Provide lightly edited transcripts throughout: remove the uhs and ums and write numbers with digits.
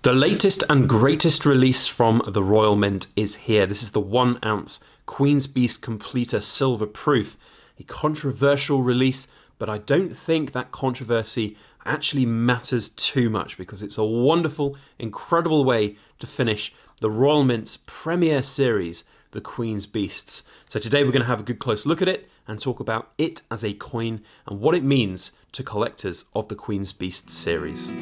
The latest and greatest release from the Royal Mint is here. This is the 1 ounce Queen's Beast Completer Silver Proof. A controversial release, but I don't think that controversy actually matters too much because it's a wonderful, incredible way to finish the Royal Mint's premier series, the Queen's Beasts. So today we're going to have a good close look at it and talk about it as a coin and what it means to collectors of the Queen's Beasts series.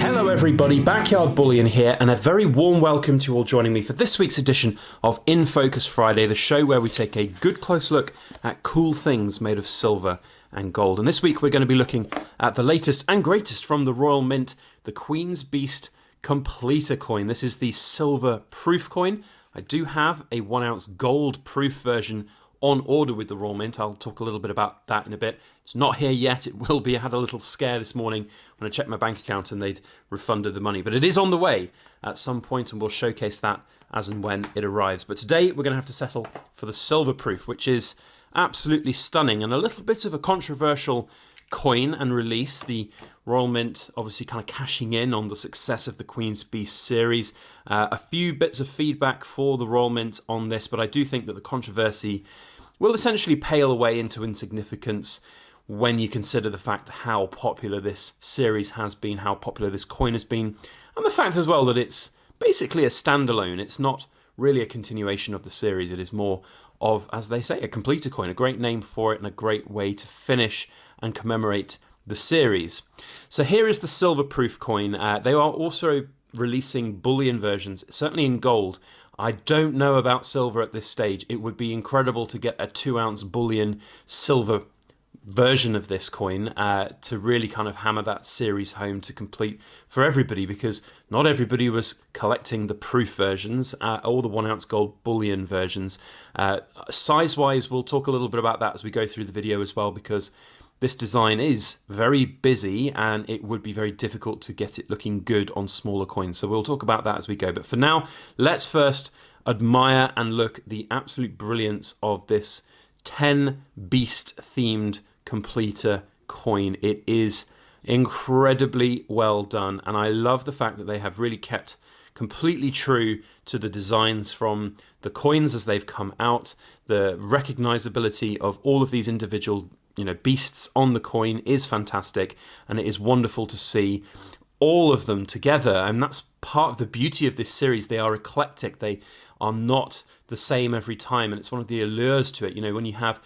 Hello everybody, Backyard Bullion here, and a very warm welcome to you all joining me for this week's edition of In Focus Friday, the show where we take a good close look at cool things made of silver and gold. And this week we're going to be looking at the latest and greatest from the Royal Mint, the Queen's Beast Completer coin. This is the silver proof coin. I do have a 1 ounce gold proof version on order with the Royal Mint. I'll talk a little bit about that in a bit. It's not here yet. It will be. I had a little scare this morning when I checked my bank account and they'd refunded the money. But it is on the way at some point and we'll showcase that as and when it arrives. But today we're going to have to settle for the silver proof, which is absolutely stunning and a little bit of a controversial coin and release. The Royal Mint obviously kind of cashing in on the success of the Queen's Beast series. A few bits of feedback for the Royal Mint on this, but I do think that the controversy will essentially pale away into insignificance when you consider the fact how popular this series has been, how popular this coin has been, and the fact as well that it's basically a standalone. It's not really a continuation of the series. It is more of, as they say, a completer coin, a great name for it and a great way to finish and commemorate the series. So here is the silver proof coin. They are also releasing bullion versions, certainly in gold. I don't know about silver at this stage. It would be incredible to get a 2 ounce bullion silver version of this coin to really kind of hammer that series home to complete for everybody, because not everybody was collecting the proof versions or the 1 ounce gold bullion versions. Size wise, we'll talk a little bit about that as we go through the video as well, because this design is very busy and it would be very difficult to get it looking good on smaller coins. So we'll talk about that as we go. But for now, let's first admire and look at the absolute brilliance of this 10 beast themed completer coin. It is incredibly well done. And I love the fact that they have really kept completely true to the designs from the coins as they've come out. The recognizability of all of these individual beasts on the coin is fantastic, and it is wonderful to see all of them together. And that's part of the beauty of this series. They are eclectic. They are not the same every time, and it's one of the allures to it. When you have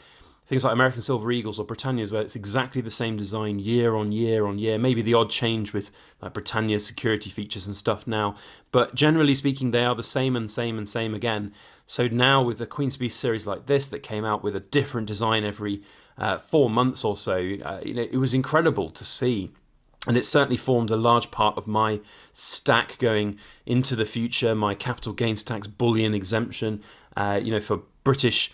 things like American Silver Eagles or Britannias, where it's exactly the same design year on year on year, maybe the odd change with like Britannia's security features and stuff now, but generally speaking they are the same and same and same again. So now with the Queen's Beast series like this that came out with a different design every 4 months or so, it was incredible to see. And it certainly formed a large part of my stack going into the future, my capital gains tax bullion exemption, for British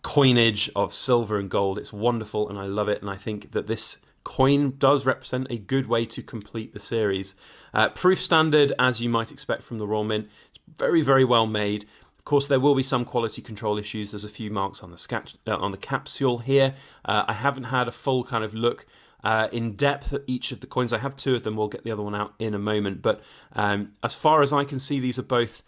coinage of silver and gold. It's wonderful and I love it, and I think that this coin does represent a good way to complete the series. Proof standard, as you might expect from the Royal Mint. It's very, very well made. Of course, there will be some quality control issues. There's a few marks on the capsule here. I haven't had a full kind of look in depth at each of the coins. I have 2 of them. We'll get the other one out in a moment. But as far as I can see, these are both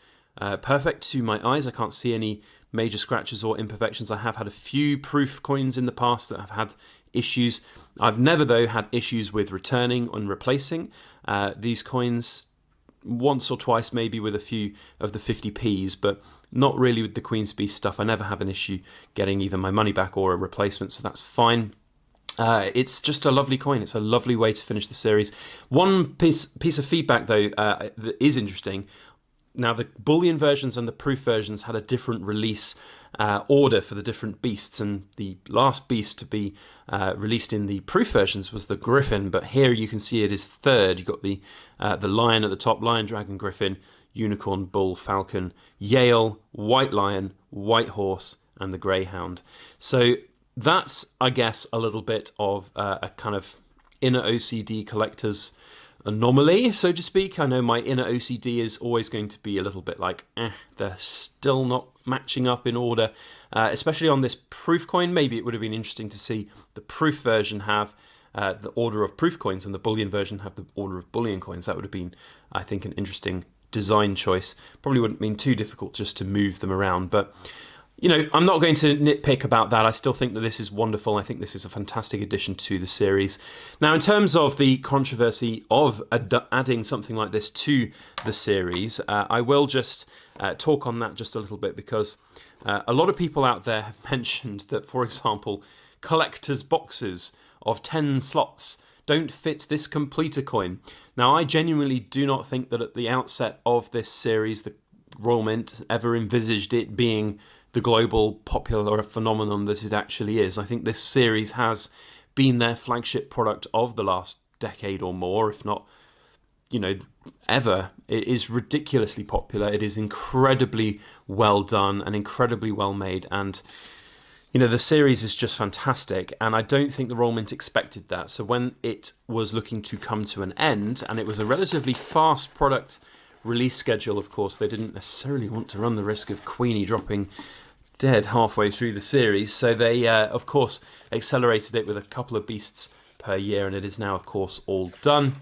perfect to my eyes. I can't see any major scratches or imperfections. I have had a few proof coins in the past that have had issues. I've never, though, had issues with returning and replacing these coins. Once or twice maybe with a few of the 50p's, but not really with the Queen's Beast stuff. I never have an issue getting either my money back or a replacement, so that's fine. It's just a lovely coin. It's a lovely way to finish the series. One piece of feedback, though, that is interesting. Now, the bullion versions and the proof versions had a different release order for the different beasts, and the last beast to be released in the proof versions was the griffin, but here you can see it is third. You've got the lion at the top, lion, dragon, griffin, unicorn, bull, falcon, Yale, white lion, white horse, and the greyhound. So that's, I guess, a little bit of a kind of inner OCD collector's anomaly, so to speak. I know my inner OCD is always going to be a little bit like, they're still not matching up in order, especially on this proof coin. Maybe it would have been interesting to see the proof version have the order of proof coins and the bullion version have the order of bullion coins. That would have been, I think, an interesting design choice. Probably wouldn't have been too difficult just to move them around, but I'm not going to nitpick about that. I still think that this is wonderful. I think this is a fantastic addition to the series. Now, in terms of the controversy of adding something like this to the series, I will just talk on that just a little bit, because a lot of people out there have mentioned that, for example, collector's boxes of 10 slots don't fit this completer coin. Now, I genuinely do not think that at the outset of this series, the Royal Mint ever envisaged it being the global popular phenomenon that it actually is. I think this series has been their flagship product of the last decade or more, if not, ever. It is ridiculously popular. It is incredibly well done and incredibly well made. And, the series is just fantastic. And I don't think the Royal Mint expected that. So when it was looking to come to an end, and it was a relatively fast product release schedule, of course, they didn't necessarily want to run the risk of Queenie dropping dead halfway through the series, so they of course accelerated it with a couple of beasts per year, and it is now of course all done.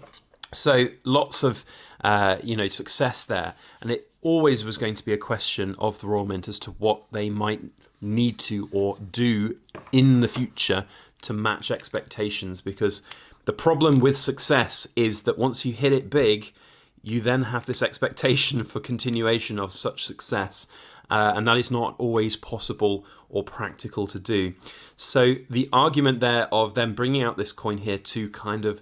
So lots of success there, and it always was going to be a question of the Royal Mint as to what they might need to or do in the future to match expectations, because the problem with success is that once you hit it big, you then have this expectation for continuation of such success, and that is not always possible or practical to do. So the argument there of them bringing out this coin here to kind of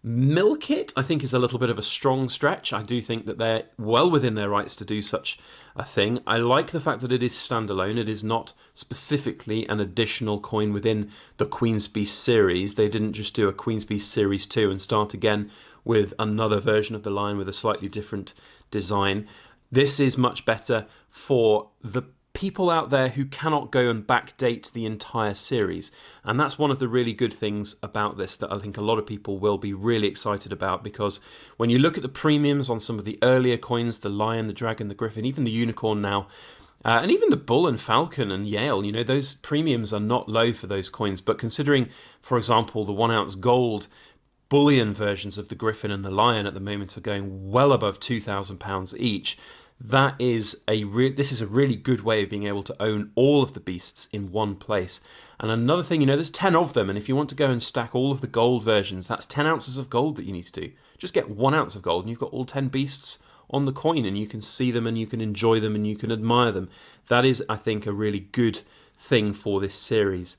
milk it, I think, is a little bit of a strong stretch. I do think that they're well within their rights to do such a thing. I like the fact that it is standalone. It is not specifically an additional coin within the Queen's Beast series. They didn't just do a Queen's Beast Series 2 and start again with another version of the line with a slightly different design. This is much better for the people out there who cannot go and backdate the entire series. And that's one of the really good things about this that I think a lot of people will be really excited about, because when you look at the premiums on some of the earlier coins, the lion, the dragon, the griffin, even the unicorn now, and even the bull and falcon and Yale, those premiums are not low for those coins. But considering, for example, the 1 ounce gold bullion versions of the griffin and the lion at the moment are going well above £2,000 each, this is a really good way of being able to own all of the beasts in one place. And another thing, there's 10 of them, and if you want to go and stack all of the gold versions, that's 10 ounces of gold that you need to do. Just get 1 ounce of gold and you've got all 10 beasts on the coin, and you can see them and you can enjoy them and you can admire them. That is, I think, a really good thing for this series.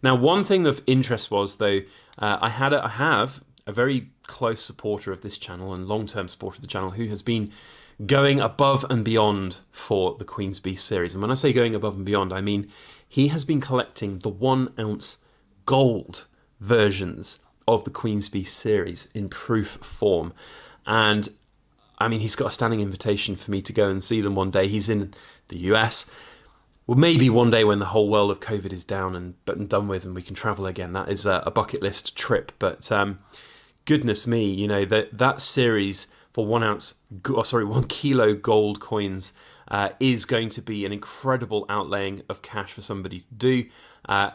Now, one thing of interest was, though, I have a very close supporter of this channel and long-term supporter of the channel who has been going above and beyond for the Queen's Beast series. And when I say going above and beyond, I mean he has been collecting the 1 ounce gold versions of the Queen's Beast series in proof form. And I mean, he's got a standing invitation for me to go and see them one day. He's in the US. Well, maybe one day when the whole world of COVID is down and done with and we can travel again. That is a bucket list trip. But goodness me, that series for 1 kilo gold coins is going to be an incredible outlaying of cash for somebody to do.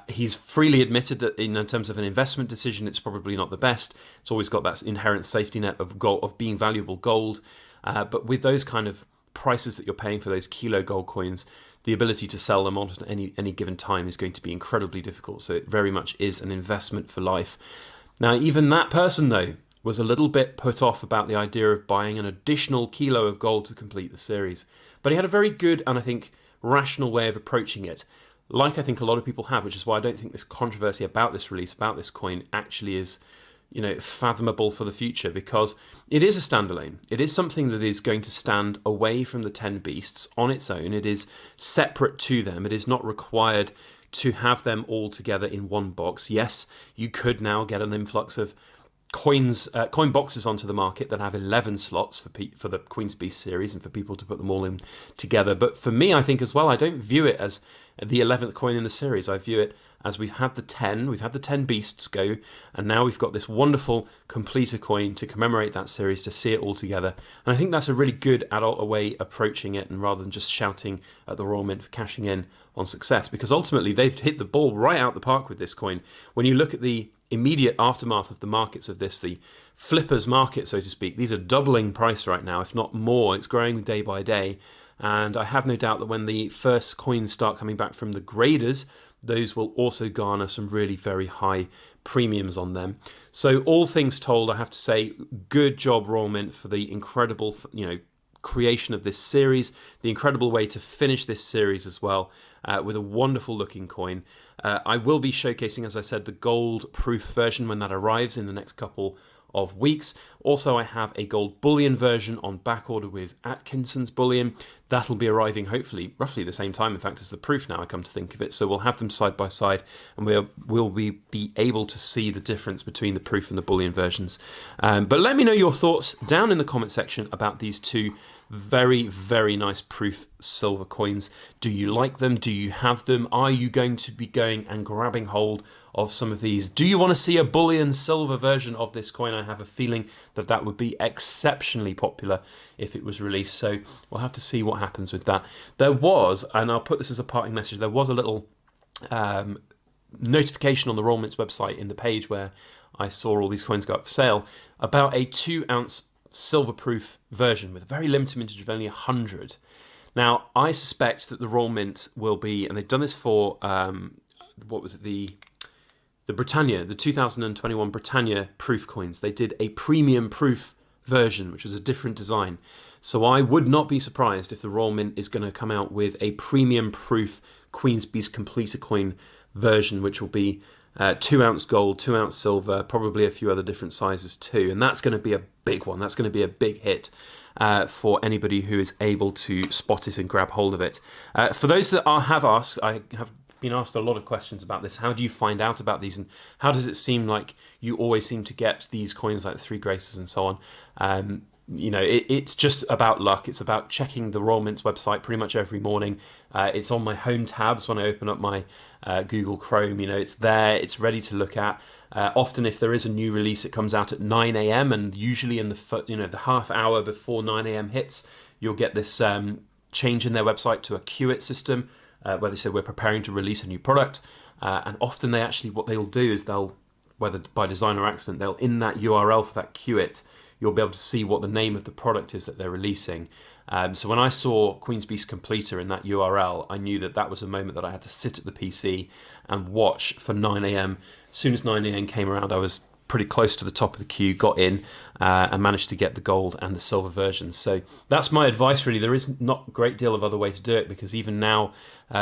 He's freely admitted that in terms of an investment decision, it's probably not the best. It's always got that inherent safety net of gold, of being valuable gold. But with those kind of prices that you're paying for those kilo gold coins, the ability to sell them on at any given time is going to be incredibly difficult. So it very much is an investment for life. Now, even that person, though, was a little bit put off about the idea of buying an additional kilo of gold to complete the series. But he had a very good and, I think, rational way of approaching it, like I think a lot of people have, which is why I don't think this controversy about this release, about this coin, actually is, fathomable for the future, because it is a standalone. It is something that is going to stand away from the 10 beasts on its own. It is separate to them. It is not required to have them all together in one box. Yes, you could now get an influx of coin boxes onto the market that have 11 slots for the Queen's Beast series and for people to put them all in together. But for me, I think as well, I don't view it as the 11th coin in the series. I view it as we've had the 10 beasts go, and now we've got this wonderful completer coin to commemorate that series, to see it all together. And I think that's a really good adult way approaching it, and rather than just shouting at the Royal Mint for cashing in on success, because ultimately they've hit the ball right out the park with this coin. When you look at the immediate aftermath of the markets of this, the flippers market, so to speak, these are doubling price right now, if not more. It's growing day by day. And I have no doubt that when the first coins start coming back from the graders, those will also garner some really very high premiums on them. So all things told, I have to say, good job Royal Mint for the incredible, creation of this series, the incredible way to finish this series as well, with a wonderful looking coin. I will be showcasing, as I said, the gold proof version when that arrives in the next couple of weeks. Also, I have a gold bullion version on back order with Atkinson's bullion. That'll be arriving hopefully roughly the same time, in fact, as the proof, now I come to think of it. So we'll have them side by side, and we'll be able to see the difference between the proof and the bullion versions. But let me know your thoughts down in the comment section about these two very, very nice proof silver coins. Do you like them? Do you have them? Are you going to be going and grabbing hold of some of these? Do you want to see a bullion silver version of this coin? I have a feeling that that would be exceptionally popular if it was released. So we'll have to see what happens with that. There was, and I'll put this as a parting message, there was a little notification on the Royal Mint's website in the page where I saw all these coins go up for sale about a 2-ounce silver proof version with a very limited mintage of only 100. Now, I suspect that the Royal Mint will be, and they've done this for, what was it, the Britannia, the 2021 Britannia proof coins. They did a premium proof version, which was a different design. So I would not be surprised if the Royal Mint is going to come out with a premium proof Queen's Beast completer coin version, which will be 2-ounce gold, 2-ounce silver, probably a few other different sizes too. And that's going to be a big one. That's going to be a big hit for anybody who is able to spot it and grab hold of it. For those that have asked, I have been asked a lot of questions about this. How do you find out about these, and how does it seem like you always seem to get these coins like the Three Graces and so on? It's just about luck. It's about checking the Royal Mint's website pretty much every morning. It's on my home tabs when I open up my Google Chrome. It's there. It's ready to look at. Often, if there is a new release, it comes out at 9 a.m. and usually in the half hour before 9 a.m. hits, you'll get this change in their website to a queue-it system, where they say we're preparing to release a new product. And often they actually, what they'll do is whether by design or accident, they'll in that URL for that queue-it, you'll be able to see what the name of the product is that they're releasing. So when I saw Queen's Beast Completer in that URL, I knew that that was a moment that I had to sit at the PC and watch for 9 a.m. As soon as 9 a.m. came around, I was pretty close to the top of the queue, got in, and managed to get the gold and the silver versions. So that's my advice, really. There is not a great deal of other way to do it, because even now,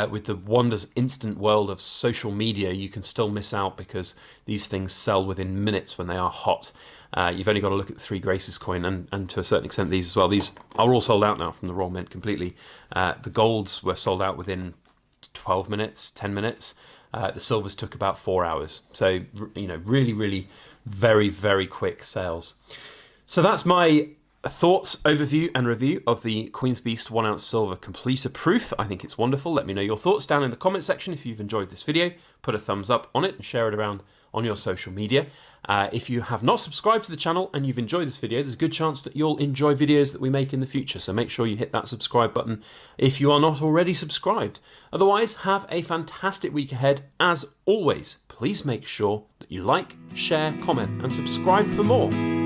with the wonders instant world of social media, you can still miss out, because these things sell within minutes when they are hot. You've only got to look at the Three Graces coin, and to a certain extent these as well. These are all sold out now from the Royal Mint completely. The golds were sold out within 12 minutes, 10 minutes. The silvers took about 4 hours. So, really, really very, very quick sales. So that's my thoughts, overview and review of the Queen's Beast 1-ounce silver completer proof. I think it's wonderful. Let me know your thoughts down in the comment section. If you've enjoyed this video, put a thumbs up on it and share it around on your social media. If you have not subscribed to the channel and you've enjoyed this video, there's a good chance that you'll enjoy videos that we make in the future. So make sure you hit that subscribe button if you are not already subscribed. Otherwise, have a fantastic week ahead. As always, please make sure that you like, share, comment and subscribe for more.